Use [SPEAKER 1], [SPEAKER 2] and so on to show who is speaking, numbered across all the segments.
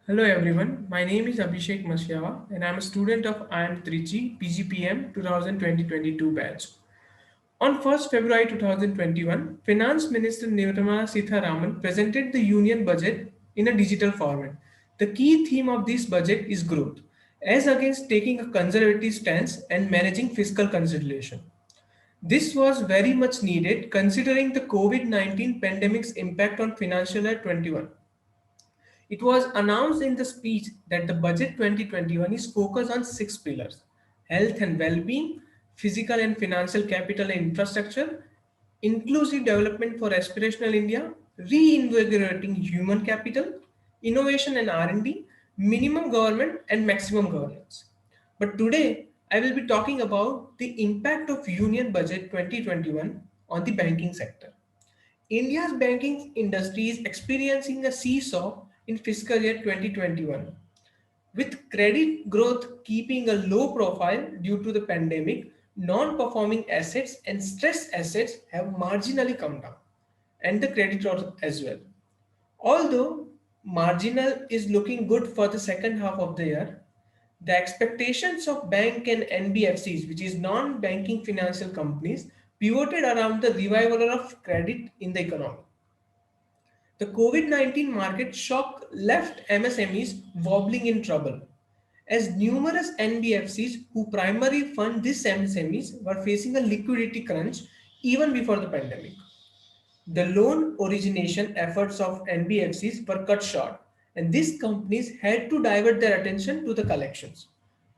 [SPEAKER 1] Hello everyone, my name is Abhishek Masyawa and I am a student of IIM Trichy PGPM 2020-22 batch. On 1st February 2021, Finance Minister Nirmala Sitharaman presented the Union budget in a digital format. The key theme of this budget is growth, as against taking a conservative stance and managing fiscal consolidation. This was very much needed considering the COVID-19 pandemic's impact on financial year 21. It was announced in the speech that the budget 2021 is focused on six pillars: health and well being, physical and financial capital and infrastructure, inclusive development for aspirational India, reinvigorating human capital, innovation and R&D, minimum government, and maximum governance. But today, I will be talking about the impact of Union Budget 2021 on the banking sector. India's banking industry is experiencing a seesaw in fiscal year 2021, with credit growth keeping a low profile due to the pandemic. Non-performing assets and stressed assets have marginally come down, and the credit growth as well. Although marginal is looking good for the second half of the year, the expectations of bank and NBFCs, which is non-banking financial companies, pivoted around the revival of credit in the economy. The COVID-19 market shock left MSMEs wobbling in trouble, as numerous NBFCs who primarily fund these MSMEs were facing a liquidity crunch even before the pandemic. The loan origination efforts of NBFCs were cut short, and these companies had to divert their attention to the collections.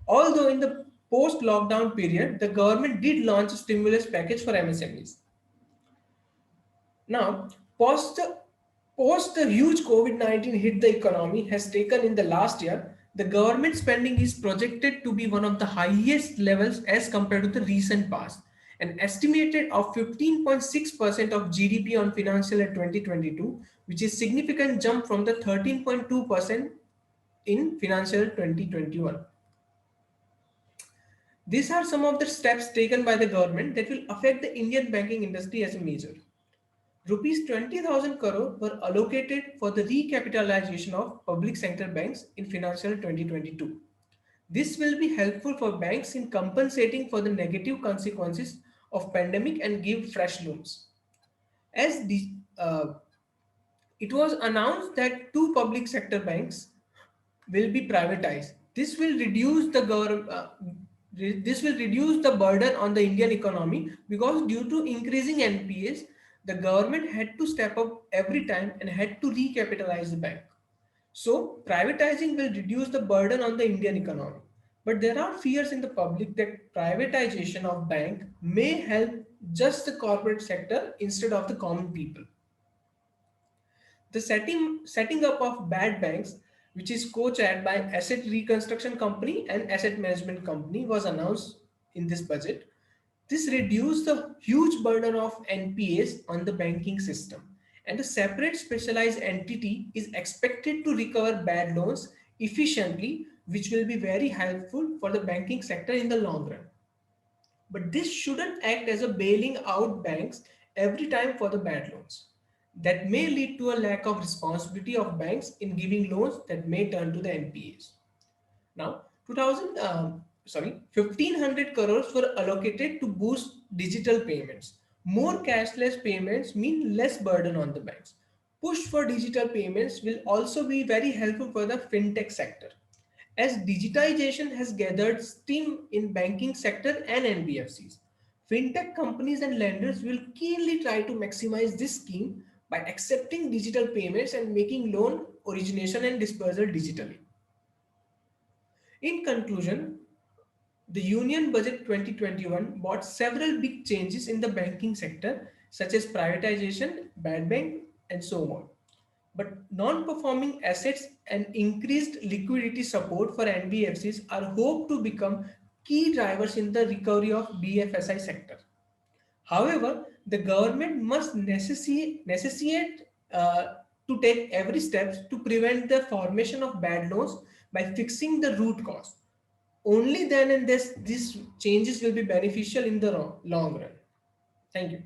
[SPEAKER 1] Although in the post-lockdown period, the government did launch a stimulus package for MSMEs. Now, post, post the huge COVID-19 hit the economy has taken in the last year, the government spending is projected to be one of the highest levels as compared to the recent past. An estimated of 15.6% of GDP on financial year 2022, which is significant jump from the 13.2% in financial year 2021. These are some of the steps taken by the government that will affect the Indian banking industry as a major. Rupees 20,000 crore were allocated for the recapitalization of public sector banks in financial 2022. This will be helpful for banks in compensating for the negative consequences of pandemic and give fresh loans. As the, it was announced that two public sector banks will be privatized. This will reduce the burden on the Indian economy, because due to increasing NPAs, the government had to step up every time and had to recapitalize the bank. So privatizing will reduce the burden on the Indian economy. But there are fears in the public that privatization of bank may help just the corporate sector instead of the common people. The setting up of bad banks, which is co-chaired by Asset Reconstruction Company and Asset Management Company, was announced in this budget. This reduced the huge burden of NPAs on the banking system, and a separate specialized entity is expected to recover bad loans efficiently, which will be very helpful for the banking sector in the long run. But this shouldn't act as a bailing out banks every time for the bad loans. That may lead to a lack of responsibility of banks in giving loans that may turn to the NPAs. Now, 1500 crores were allocated to boost digital payments. More cashless payments mean less burden on the banks. Push for digital payments will also be very helpful for the fintech sector, as digitization has gathered steam in banking sector and NBFCs. Fintech companies and lenders will keenly try to maximize this scheme by accepting digital payments and making loan origination and dispersal digitally. In conclusion, the Union Budget 2021 brought several big changes in the banking sector, such as privatization, bad bank, and so on. But non-performing assets and increased liquidity support for NBFCs are hoped to become key drivers in the recovery of BFSI sector. However, the government must necessitate to take every step to prevent the formation of bad loans by fixing the root cause. Only then and these changes will be beneficial in the long run. Thank you.